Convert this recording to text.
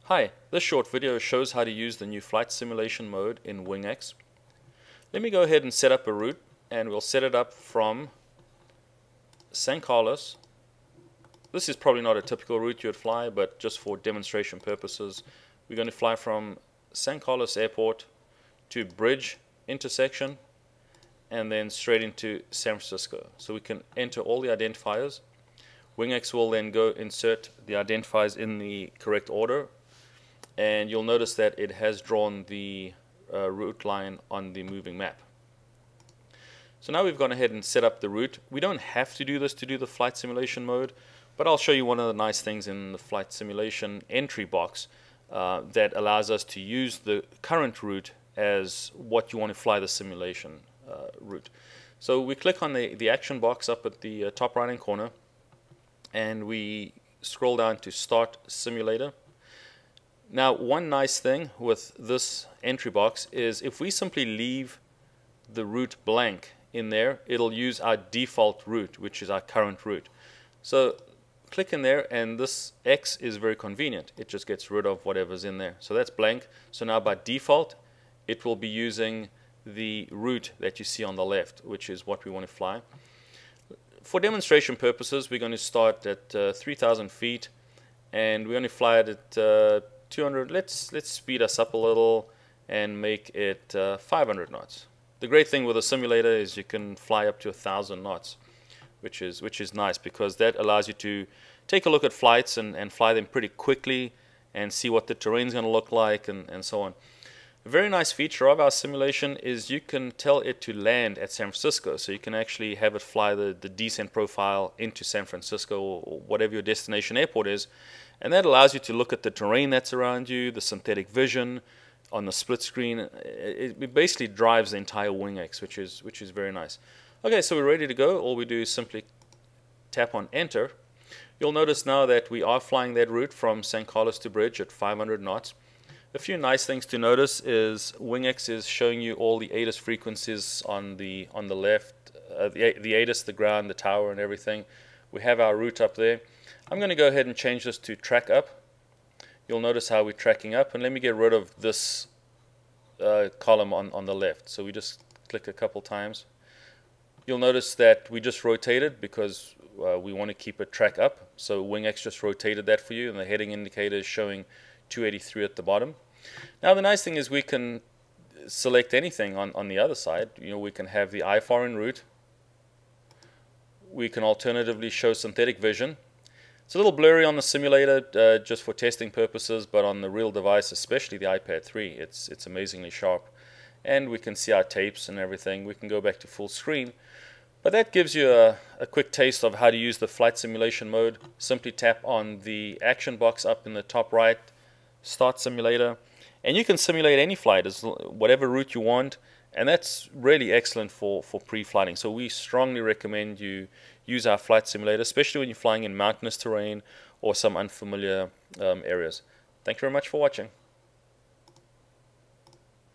Hi, this short video shows how to use the new flight simulation mode in WingX. Let me go ahead and set up a route, and we'll set it up from San Carlos. This is probably not a typical route you would fly, but just for demonstration purposes, we're going to fly from San Carlos Airport to Bridge intersection and then straight into San Francisco. So we can enter all the identifiers. WingX will then go insert the identifiers in the correct order, and you'll notice that it has drawn the route line on the moving map. So now we've gone ahead and set up the route. We don't have to do this to do the flight simulation mode, but I'll show you one of the nice things in the flight simulation entry box that allows us to use the current route as what you want to fly the simulation route. So we click on the action box up at the top right hand corner, and we scroll down to Start Simulator. Now, one nice thing with this entry box is if we simply leave the route blank in there, it'll use our default route, which is our current route. So click in there, and this X is very convenient. It just gets rid of whatever's in there. So that's blank. So now by default, it will be using the route that you see on the left, which is what we want to fly. For demonstration purposes, we're going to start at 3,000 feet, and we're going to fly it at 200. Let's speed us up a little and make it 500 knots. The great thing with a simulator is you can fly up to 1,000 knots, which is nice, because that allows you to take a look at flights and fly them pretty quickly and see what the terrain's going to look like and so on. A very nice feature of our simulation is you can tell it to land at San Francisco, so you can actually have it fly the descent profile into San Francisco or whatever your destination airport is, and that allows you to look at the terrain that's around you, the synthetic vision on the split screen. It basically drives the entire WingX, which is very nice. Okay, so we're ready to go. All we do is simply tap on Enter. You'll notice now that we are flying that route from San Carlos to Bridge at 500 knots. A few nice things to notice is WingX is showing you all the ATIS frequencies on the left, the ATIS, the ground, the tower, and everything. We have our route up there. I'm going to go ahead and change this to track up. You'll notice how we're tracking up, and let me get rid of this column on the left. So we just click a couple times. You'll notice that we just rotated because we want to keep it track up. So WingX just rotated that for you, and the heading indicator is showing 283 at the bottom. Now the nice thing is we can select anything on the other side. You know, we can have the IFR en route. We can alternatively show synthetic vision. It's a little blurry on the simulator just for testing purposes, but on the real device, especially the iPad 3, it's amazingly sharp. And we can see our tapes and everything. We can go back to full screen. But that gives you a quick taste of how to use the flight simulation mode. Simply tap on the action box up in the top right, Start Simulator, and you can simulate any flight, whatever route you want, and that's really excellent for pre-flighting. So we strongly recommend you use our flight simulator, especially when you're flying in mountainous terrain or some unfamiliar areas. Thank you very much for watching.